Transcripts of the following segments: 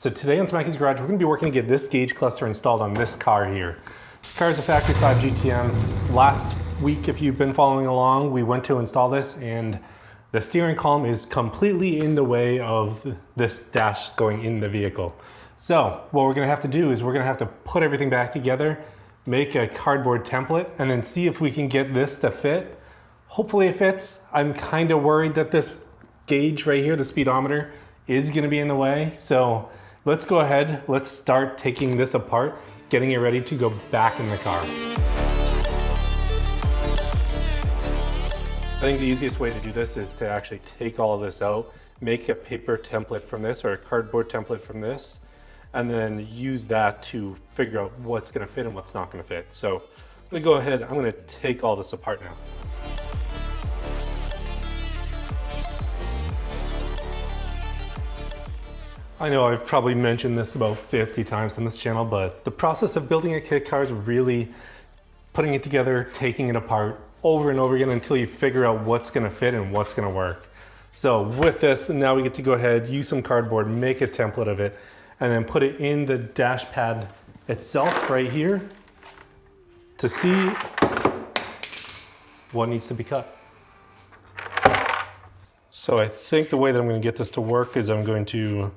So today on Smackey's Garage, we're gonna be working to get this gauge cluster installed on this car here. This car is a Factory 5 GTM. Last week, if you've been following along, we went to install this and the steering column is completely in the way of this dash going in the vehicle. So what we're gonna have to do is we're gonna have to put everything back together, make a cardboard template, and then see if we can get this to fit. Hopefully it fits. I'm kind of worried that this gauge right here, the speedometer, is gonna be in the way. So let's go ahead, let's start taking this apart, getting it ready to go back in the car. I think the easiest way to do this is to actually take all of this out, make a paper template from this or a cardboard template from this, and then use that to figure out what's gonna fit and what's not gonna fit. So I'm gonna go ahead, I'm gonna take all this apart now. I know I've probably mentioned this about 50 times on this channel, but the process of building a kit car is really putting it together, taking it apart over and over again until you figure out what's gonna fit and what's gonna work. So with this, now we get to go ahead, use some cardboard, make a template of it, and then put it in the dash pad itself right here to see what needs to be cut. So I think the way that I'm gonna get this to work is I'm going to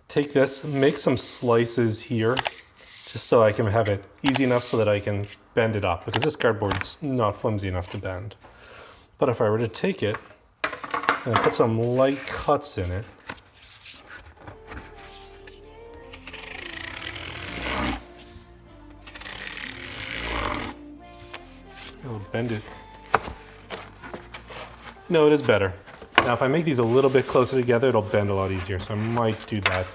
take this, make some slices here, just so I can have it easy enough so that I can bend it up, because this cardboard's not flimsy enough to bend. But if I were to take it and put some light cuts in it, it'll bend it. No, it is better. Now if I make these a little bit closer together, it'll bend a lot easier, so I might do that.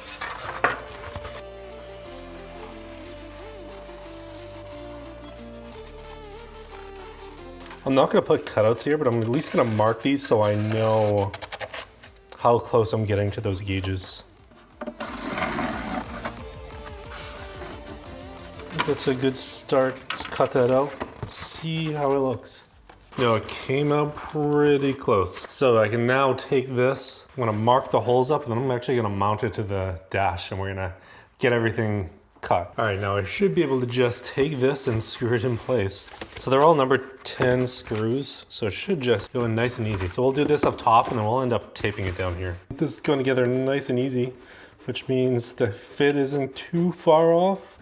I'm not gonna put cutouts here, but I'm at least gonna mark these so I know how close I'm getting to those gauges. That's a good start. Let's cut that out, see how it looks. No, it came out pretty close. So I can now take this, I'm gonna mark the holes up, and then I'm actually gonna mount it to the dash, and we're gonna get everything cut. All right, now I should be able to just take this and screw it in place. So they're all number 10 screws, so it should just go in nice and easy. So we'll do this up top, and then we'll end up taping it down here. This is going together nice and easy, which means the fit isn't too far off.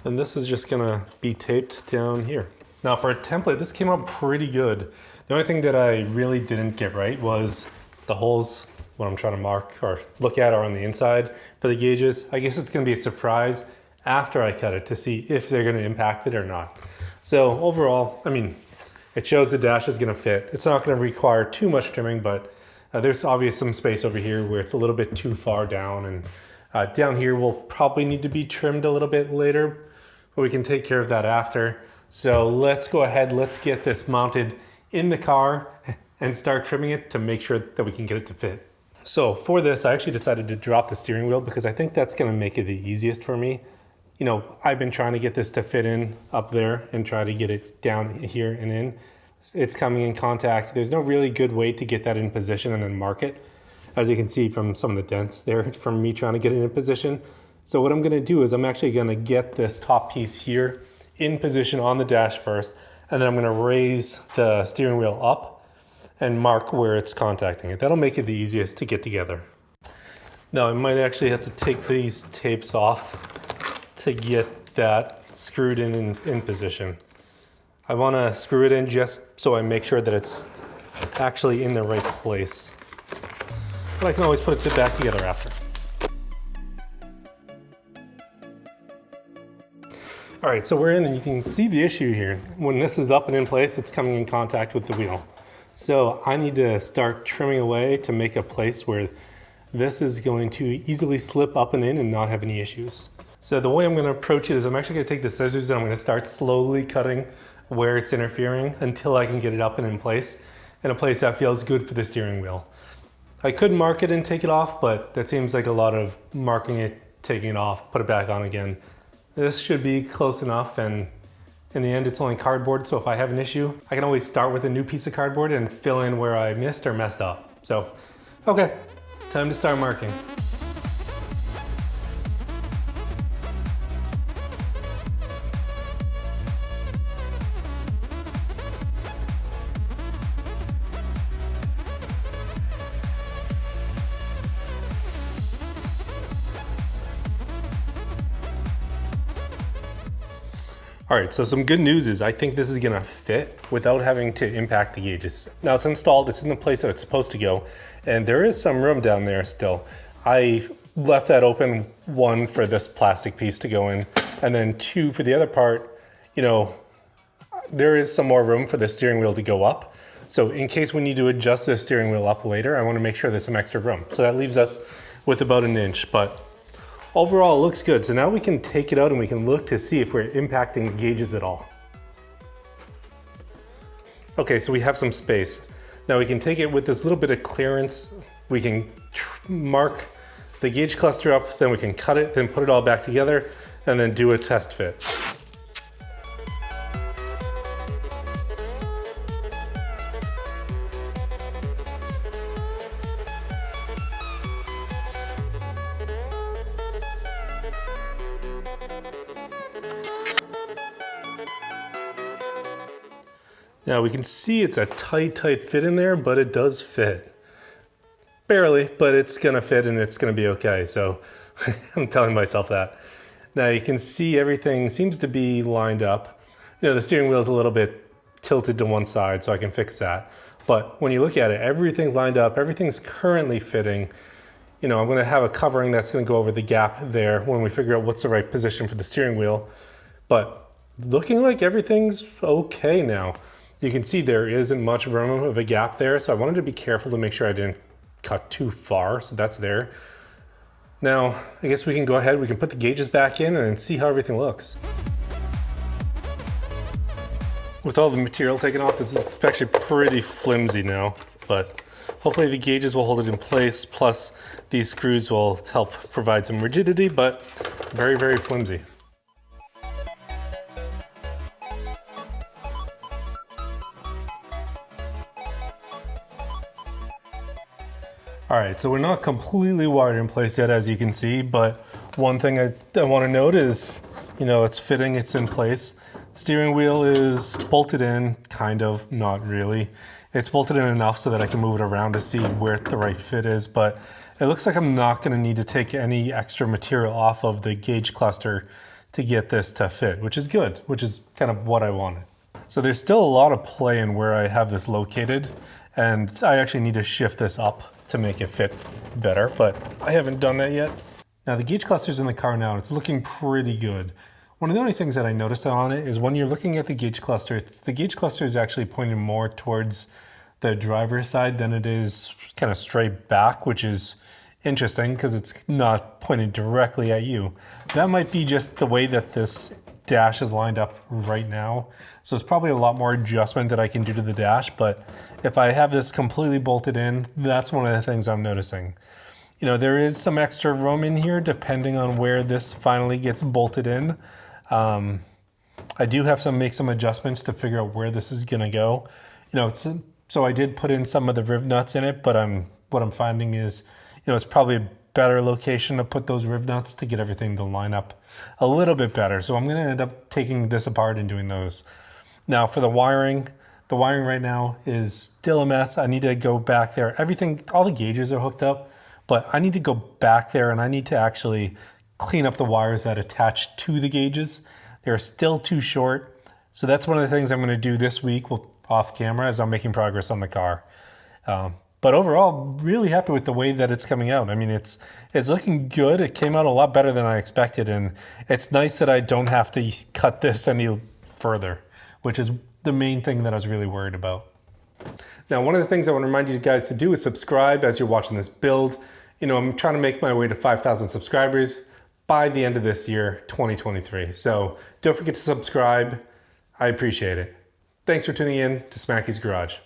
And this is just gonna be taped down here. Now for a template, this came out pretty good. The only thing that I really didn't get right was the holes, what I'm trying to mark or look at are on the inside for the gauges. I guess it's gonna be a surprise after I cut it to see if they're gonna impact it or not. So overall, I mean, it shows the dash is gonna fit. It's not gonna require too much trimming, but there's obviously some space over here where it's a little bit too far down, and down here will probably need to be trimmed a little bit later, but we can take care of that after. So let's go ahead, let's get this mounted in the car and start trimming it to make sure that we can get it to fit. So for this, I actually decided to drop the steering wheel because I think that's gonna make it the easiest for me. You know, I've been trying to get this to fit in up there and try to get it down here and in. It's coming in contact. There's no really good way to get that in position and then mark it. As you can see from some of the dents there from me trying to get it in position. So what I'm gonna do is I'm actually gonna get this top piece here in position on the dash first, and then I'm gonna raise the steering wheel up and mark where it's contacting it. That'll make it the easiest to get together. Now I might actually have to take these tapes off to get that screwed in position. I wanna screw it in just so I make sure that it's actually in the right place. But I can always put it back together after. All right, so we're in and you can see the issue here. When this is up and in place, it's coming in contact with the wheel. So I need to start trimming away to make a place where this is going to easily slip up and in and not have any issues. So the way I'm gonna approach it is I'm actually gonna take the scissors and I'm gonna start slowly cutting where it's interfering until I can get it up and in place, in a place that feels good for the steering wheel. I could mark it and take it off, but that seems like a lot of marking it, taking it off, put it back on again. This should be close enough, and in the end it's only cardboard, so if I have an issue, I can always start with a new piece of cardboard and fill in where I missed or messed up. So, okay, time to start marking. All right, so some good news is I think this is gonna fit without having to impact the gauges. Now it's installed, it's in the place that it's supposed to go, and there is some room down there still. I left that open, one for this plastic piece to go in, and then two for the other part. You know, there is some more room for the steering wheel to go up. So in case we need to adjust the steering wheel up later, I wanna make sure there's some extra room. So that leaves us with about an inch, but overall, it looks good. So now we can take it out and we can look to see if we're impacting the gauges at all. Okay, so we have some space. Now we can take it with this little bit of clearance. We can mark the gauge cluster up, then we can cut it, then put it all back together, and then do a test fit. Now we can see it's a tight fit in there, but it does fit. Barely, but it's gonna fit and it's gonna be okay. So I'm telling myself that. Now you can see everything seems to be lined up. You know, the steering wheel is a little bit tilted to one side, so I can fix that. But when you look at it, everything's lined up, everything's currently fitting. You know, I'm gonna have a covering that's gonna go over the gap there when we figure out what's the right position for the steering wheel. But looking like everything's okay now. You can see there isn't much room of a gap there, so I wanted to be careful to make sure I didn't cut too far, so that's there. Now, I guess we can go ahead, we can put the gauges back in and see how everything looks. With all the material taken off, this is actually pretty flimsy now, but hopefully the gauges will hold it in place, plus these screws will help provide some rigidity, but very, very flimsy. All right, so we're not completely wired in place yet, as you can see, but one thing I want to note is, you know, it's fitting, it's in place. Steering wheel is bolted in, kind of, not really. It's bolted in enough so that I can move it around to see where the right fit is, but it looks like I'm not going to need to take any extra material off of the gauge cluster to get this to fit, which is good, which is kind of what I wanted. So there's still a lot of play in where I have this located, and I actually need to shift this up to make it fit better, but I haven't done that yet. Now the gauge cluster's in the car now, and it's looking pretty good. One of the only things that I noticed on it is when you're looking at the gauge cluster is actually pointing more towards the driver's side than it is kind of straight back, which is interesting because it's not pointing directly at you. That might be just the way that this dash is lined up right now. So it's probably a lot more adjustment that I can do to the dash, but if I have this completely bolted in, that's one of the things I'm noticing. You know, there is some extra room in here depending on where this finally gets bolted in. I do have to make some adjustments to figure out where this is gonna go. You know, so I did put in some of the riv nuts in it, but what I'm finding is, you know, it's probably a better location to put those riv nuts to get everything to line up a little bit better. So I'm gonna end up taking this apart and doing those. Now for the wiring right now is still a mess. I need to go back there. All the gauges are hooked up, but I need to go back there and I need to actually clean up the wires that attach to the gauges. They're still too short. So that's one of the things I'm gonna do this week off camera as I'm making progress on the car. But overall, really happy with the way that it's coming out. I mean, it's looking good. It came out a lot better than I expected, and it's nice that I don't have to cut this any further, which is the main thing that I was really worried about. Now, one of the things I want to remind you guys to do is subscribe as you're watching this build. You know, I'm trying to make my way to 5,000 subscribers by the end of this year, 2023. So don't forget to subscribe. I appreciate it. Thanks for tuning in to Smackey's Garage.